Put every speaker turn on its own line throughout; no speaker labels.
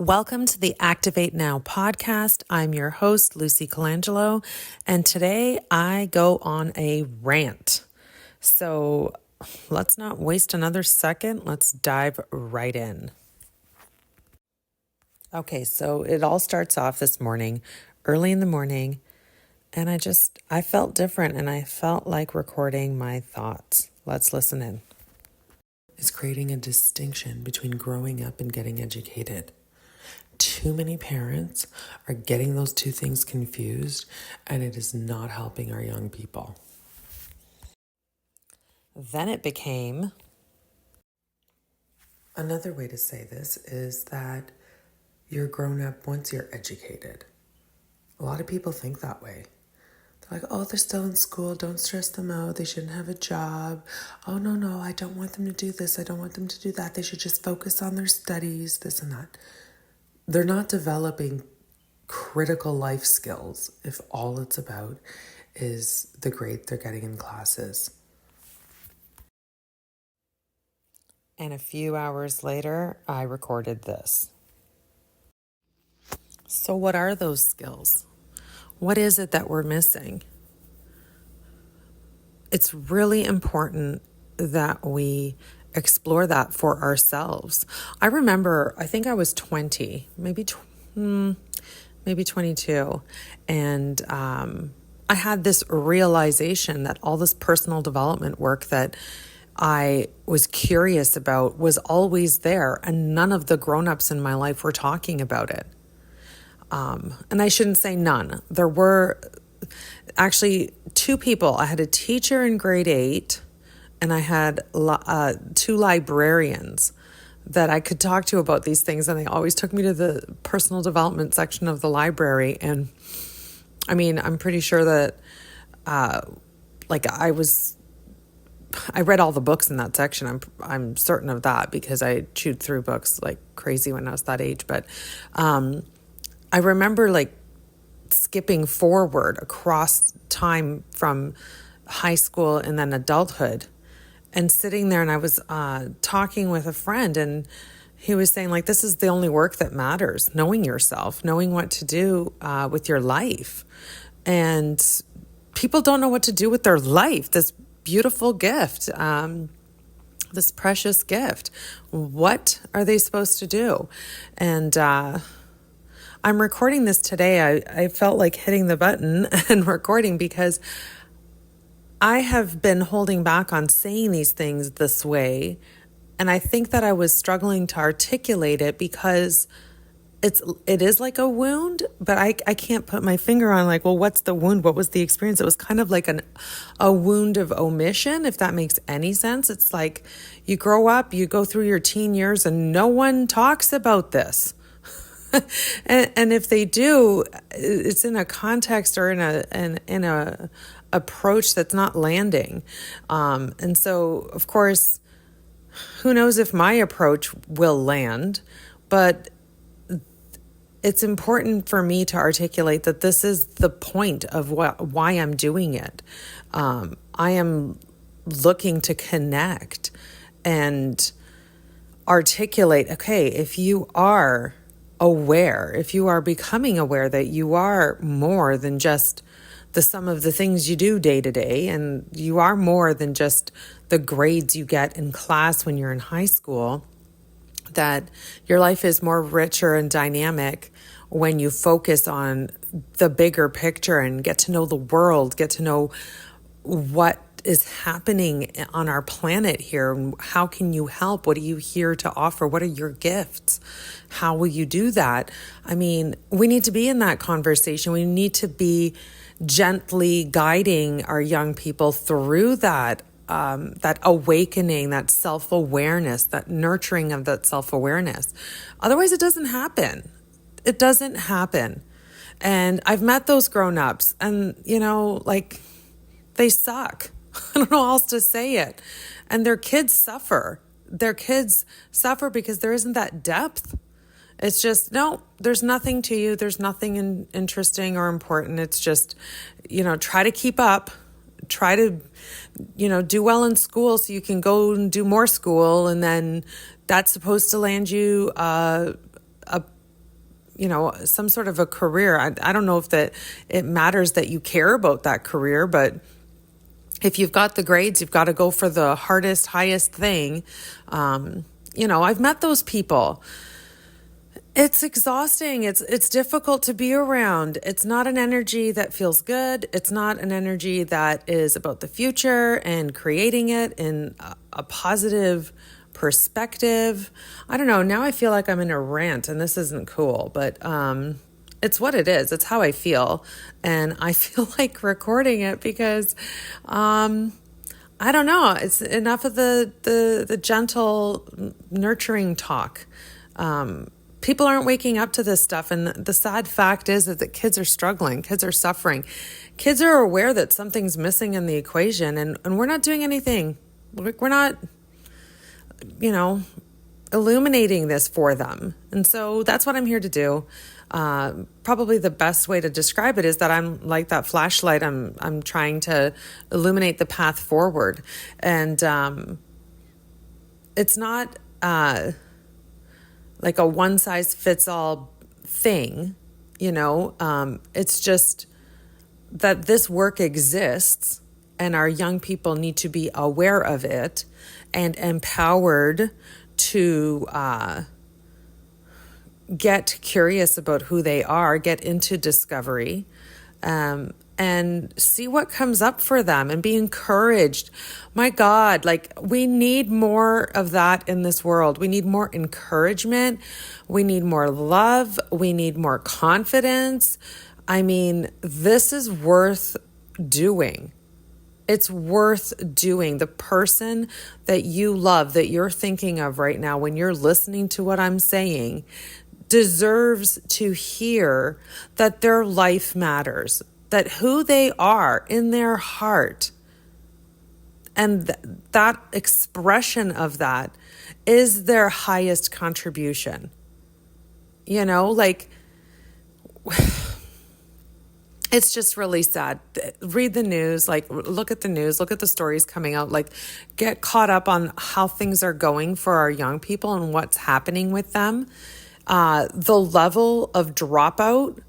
Welcome to the Activate Now podcast. I'm your host, Lucy Colangelo, and today I go on a rant. So let's not waste another second. Let's dive right in. Okay, so it all starts off this morning, early in the morning, and I felt different and I felt like recording my thoughts. Let's listen in. Is creating a distinction between growing up and getting educated. Too many parents are getting those two things confused, and it is not helping our young people. Then it became, another way to say this is that you're grown up once you're educated. A lot of people think that way. They're like, oh, they're still in school. Don't stress them out. They shouldn't have a job. Oh, no, I don't want them to do this. I don't want them to do that. They should just focus on their studies, this and that. They're not developing critical life skills if all it's about is the grade they're getting in classes. And a few hours later, I recorded this. So what are those skills? What is it that we're missing? It's really important that we explore that for ourselves. I remember, I think I was 20, maybe 22. And I had this realization that all this personal development work that I was curious about was always there, and none of the grown-ups in my life were talking about it. And I shouldn't say none. There were actually two people. I had a teacher in grade 8, and I had two librarians that I could talk to about these things, and they always took me to the personal development section of the library. And I mean, I'm pretty sure that I read all the books in that section. I'm certain of that because I chewed through books like crazy when I was that age. But I remember like skipping forward across time from high school and then adulthood, and sitting there, and I was talking with a friend, and he was saying, like, this is the only work that matters, knowing yourself, knowing what to do with your life. And people don't know what to do with their life, this beautiful gift, this precious gift. What are they supposed to do? And I'm recording this today. I felt like hitting the button and recording because I have been holding back on saying these things this way. And I think that I was struggling to articulate it because it is like a wound, but I can't put my finger on like, well, what's the wound? What was the experience? It was kind of like a wound of omission, if that makes any sense. It's like you grow up, you go through your teen years, and no one talks about this. and if they do, it's in a context or in a approach that's not landing. And so, of course, who knows if my approach will land, but it's important for me to articulate that this is the point of why I'm doing it. I am looking to connect and articulate, okay, if you are aware, if you are becoming aware that you are more than just the sum of the things you do day to day, and you are more than just the grades you get in class when you're in high school, that your life is more richer and dynamic when you focus on the bigger picture and get to know the world, get to know what is happening on our planet here. How can you help? What are you here to offer? What are your gifts? How will you do that? I mean, we need to be in that conversation. We need to be gently guiding our young people through that awakening, that self-awareness, that nurturing of that self-awareness. Otherwise, it doesn't happen. It doesn't happen. And I've met those grown-ups, and, like, they suck. I don't know how else to say it. And their kids suffer. Their kids suffer because there isn't that depth. It's just, no, there's nothing to you. There's nothing interesting or important. It's just, try to keep up. Try to, do well in school so you can go and do more school. And then that's supposed to land you a some sort of a career. I don't know if that it matters that you care about that career, but if you've got the grades, you've got to go for the hardest, highest thing. I've met those people. It's exhausting. It's difficult to be around. It's not an energy that feels good. It's not an energy that is about the future and creating it in a positive perspective. I don't know. Now I feel like I'm in a rant and this isn't cool, but it's what it is. It's how I feel. And I feel like recording it because I don't know. It's enough of the gentle, nurturing talk. People aren't waking up to this stuff. And the sad fact is that the kids are struggling. Kids are suffering. Kids are aware that something's missing in the equation. And we're not doing anything. We're not, illuminating this for them. And so that's what I'm here to do. Probably the best way to describe it is that I'm like that flashlight. I'm trying to illuminate the path forward. And it's not like a one size fits all thing, it's just that this work exists and our young people need to be aware of it and empowered to get curious about who they are, get into discovery, and see what comes up for them and be encouraged. My God, we need more of that in this world. We need more encouragement. We need more love. We need more confidence. I mean, this is worth doing. It's worth doing. The person that you love, that you're thinking of right now, when you're listening to what I'm saying, deserves to hear that their life matters, that who they are in their heart and that expression of that is their highest contribution. It's just really sad. Read the news, look at the news, look at the stories coming out, get caught up on how things are going for our young people and what's happening with them. The level of dropout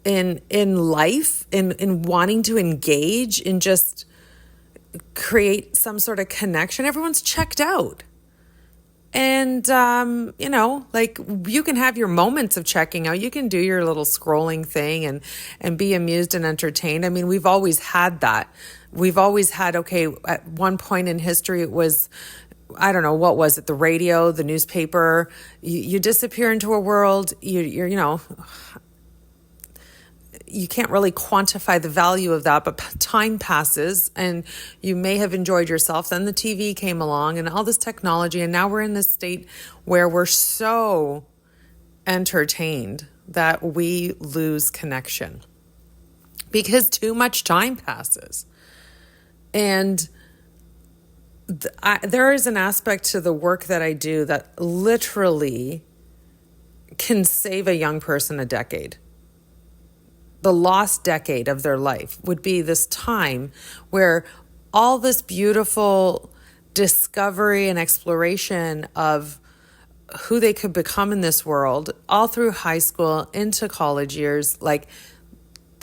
in life, in wanting to engage, in just create some sort of connection. Everyone's checked out. And, you can have your moments of checking out. You can do your little scrolling thing and be amused and entertained. I mean, we've always had that. We've always had, at one point in history, it was, I don't know, what was it? The radio, the newspaper, you disappear into a world, you can't really quantify the value of that, but time passes and you may have enjoyed yourself. Then the TV came along and all this technology. And now we're in this state where we're so entertained that we lose connection because too much time passes. And there is an aspect to the work that I do that literally can save a young person a decade. The lost decade of their life would be this time where all this beautiful discovery and exploration of who they could become in this world, all through high school, into college years,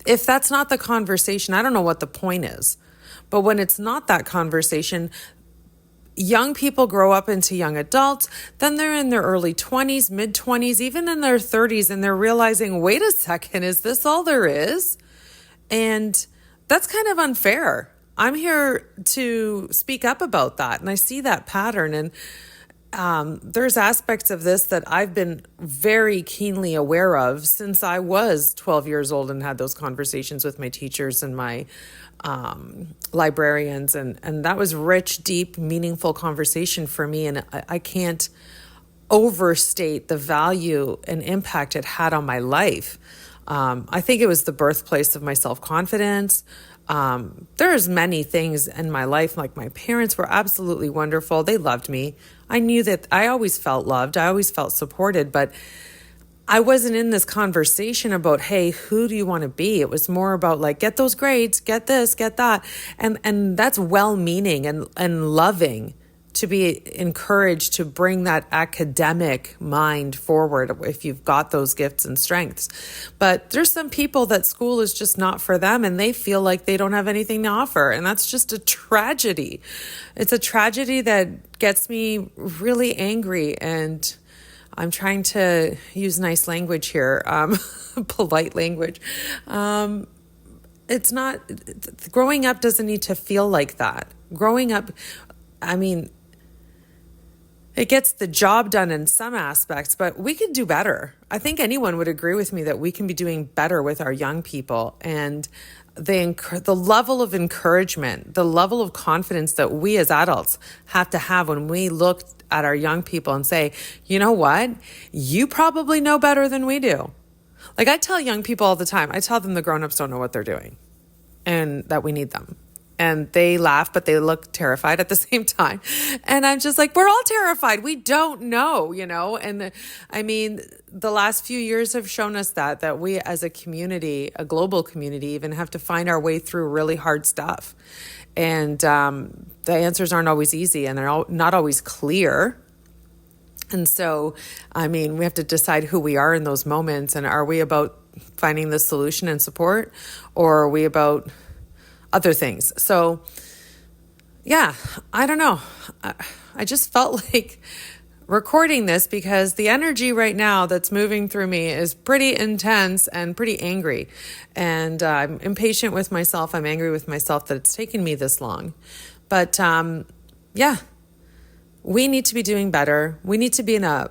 if that's not the conversation, I don't know what the point is. But when it's not that conversation, young people grow up into young adults, then they're in their early 20s, mid-20s, even in their 30s, and they're realizing, wait a second, is this all there is? And that's kind of unfair. I'm here to speak up about that, and I see that pattern. And there's aspects of this that I've been very keenly aware of since I was 12 years old and had those conversations with my teachers and my librarians, and that was rich, deep, meaningful conversation for me. And I can't overstate the value and impact it had on my life. I think it was the birthplace of my self-confidence. There's many things in my life, like my parents were absolutely wonderful. They loved me. I knew that I always felt loved. I always felt supported, but I wasn't in this conversation about, hey, who do you want to be? It was more about get those grades, get this, get that. And that's well-meaning and loving. to be encouraged to bring that academic mind forward if you've got those gifts and strengths. But there's some people that school is just not for them, and they feel like they don't have anything to offer. And that's just a tragedy. It's a tragedy that gets me really angry, and I'm trying to use nice language here, polite language. It's not, growing up doesn't need to feel like that. Growing up, I mean, it gets the job done in some aspects, but we could do better. I think anyone would agree with me that we can be doing better with our young people. And the level of encouragement, the level of confidence that we as adults have to have when we look at our young people and say, you know what? You probably know better than we do. Like I tell young people all the time, I tell them the grown-ups don't know what they're doing and that we need them. And they laugh, but they look terrified at the same time. And I'm just like, we're all terrified. We don't know, And I mean, the last few years have shown us that we as a community, a global community, even have to find our way through really hard stuff. And the answers aren't always easy, and they're not always clear. And so, I mean, we have to decide who we are in those moments. And are we about finding the solution and support, or are we about other things? So yeah, I don't know. I just felt like recording this because the energy right now that's moving through me is pretty intense and pretty angry. And I'm impatient with myself. I'm angry with myself that it's taken me this long. But yeah, we need to be doing better. We need to be in a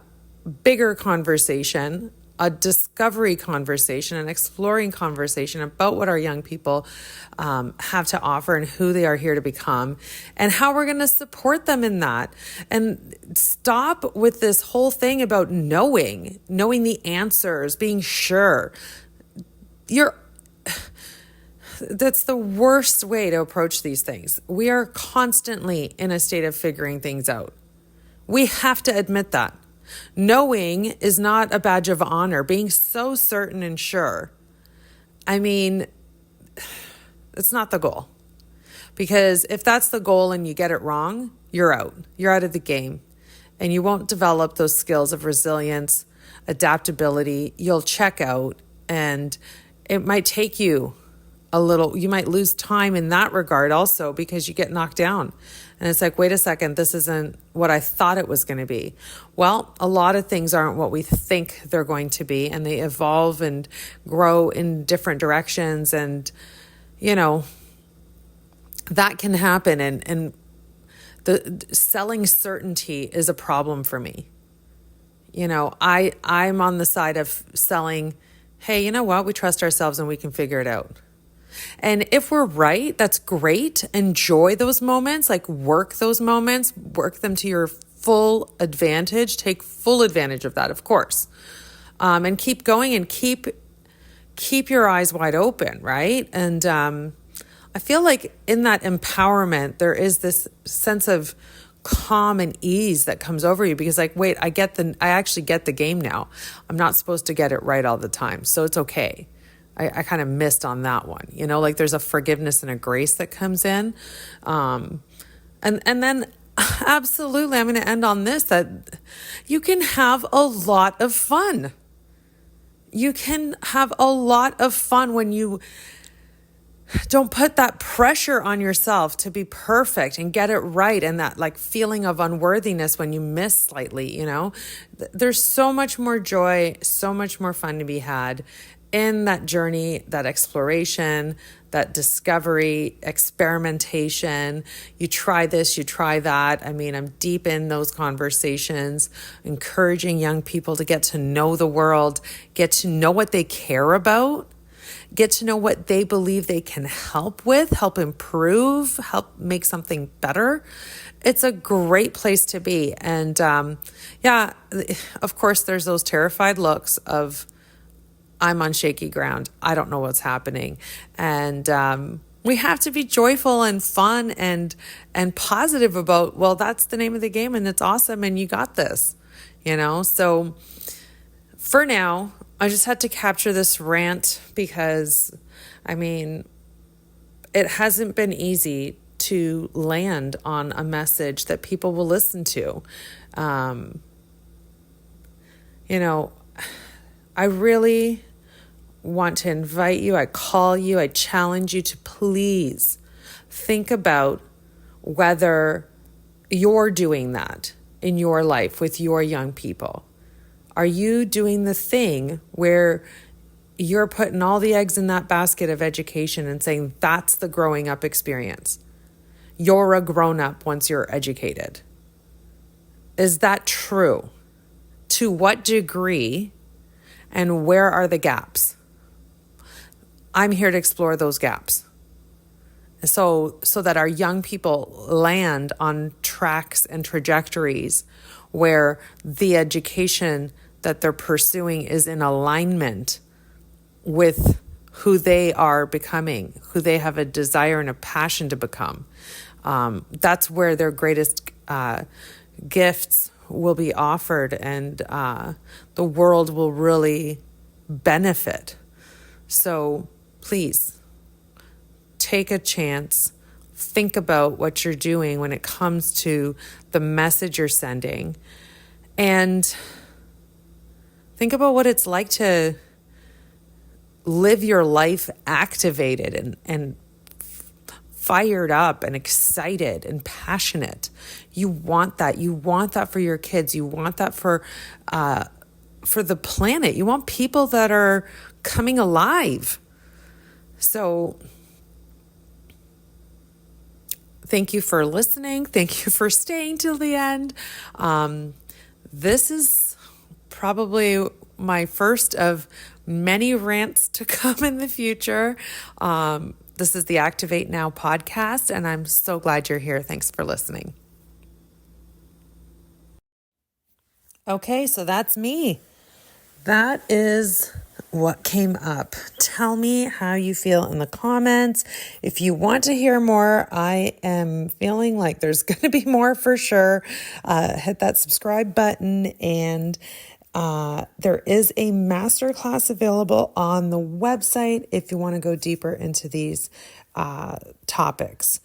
bigger conversation, a discovery conversation, an exploring conversation about what our young people have to offer and who they are here to become and how we're going to support them in that. And stop with this whole thing about knowing the answers, being sure. That's the worst way to approach these things. We are constantly in a state of figuring things out. We have to admit that. Knowing is not a badge of honor. Being so certain and sure, I mean, it's not the goal. Because if that's the goal and you get it wrong, you're out. You're out of the game. And you won't develop those skills of resilience, adaptability. You'll check out, and it might take you you might lose time in that regard also because you get knocked down. And it's like, wait a second, this isn't what I thought it was going to be. Well, a lot of things aren't what we think they're going to be, and they evolve and grow in different directions. And, that can happen. And the selling certainty is a problem for me. I'm on the side of selling, hey, you know what? We trust ourselves and we can figure it out. And if we're right, that's great. Enjoy those moments, like work those moments, work them to your full advantage, take full advantage of that, of course. And keep going and keep your eyes wide open, right? And I feel like in that empowerment, there is this sense of calm and ease that comes over you because wait, I actually get the game now. I'm not supposed to get it right all the time. So it's okay. I kind of missed on that one, there's a forgiveness and a grace that comes in. And then absolutely, I'm going to end on this, that you can have a lot of fun. You can have a lot of fun when you don't put that pressure on yourself to be perfect and get it right. And that feeling of unworthiness when you miss slightly, there's so much more joy, so much more fun to be had in that journey, that exploration, that discovery, experimentation. You try this, you try that. I mean, I'm deep in those conversations, encouraging young people to get to know the world, get to know what they care about, get to know what they believe they can help with, help improve, help make something better. It's a great place to be. And of course, there's those terrified looks of, I'm on shaky ground. I don't know what's happening. And we have to be joyful and fun and positive about, well, that's the name of the game and it's awesome and you got this, So for now, I just had to capture this rant because, it hasn't been easy to land on a message that people will listen to. I really want to invite you, I call you, I challenge you to please think about whether you're doing that in your life with your young people. Are you doing the thing where you're putting all the eggs in that basket of education and saying that's the growing up experience? You're a grown up once you're educated. Is that true? To what degree, and where are the gaps? I'm here to explore those gaps. So that our young people land on tracks and trajectories where the education that they're pursuing is in alignment with who they are becoming, who they have a desire and a passion to become. That's where their greatest gifts will be offered, and the world will really benefit. So please take a chance, think about what you're doing when it comes to the message you're sending, and think about what it's like to live your life activated and fired up and excited and passionate. You want that. You want that for your kids. You want that for the planet. You want people that are coming alive. So thank you for listening. Thank you for staying till the end. This is probably my first of many rants to come in the future. This is the Activate Now podcast, and I'm so glad you're here. Thanks for listening. Okay, so that's me. That is what came up. Tell me how you feel in the comments. If you want to hear more, I am feeling like there's going to be more for sure. Hit that subscribe button, and there is a masterclass available on the website if you want to go deeper into these topics.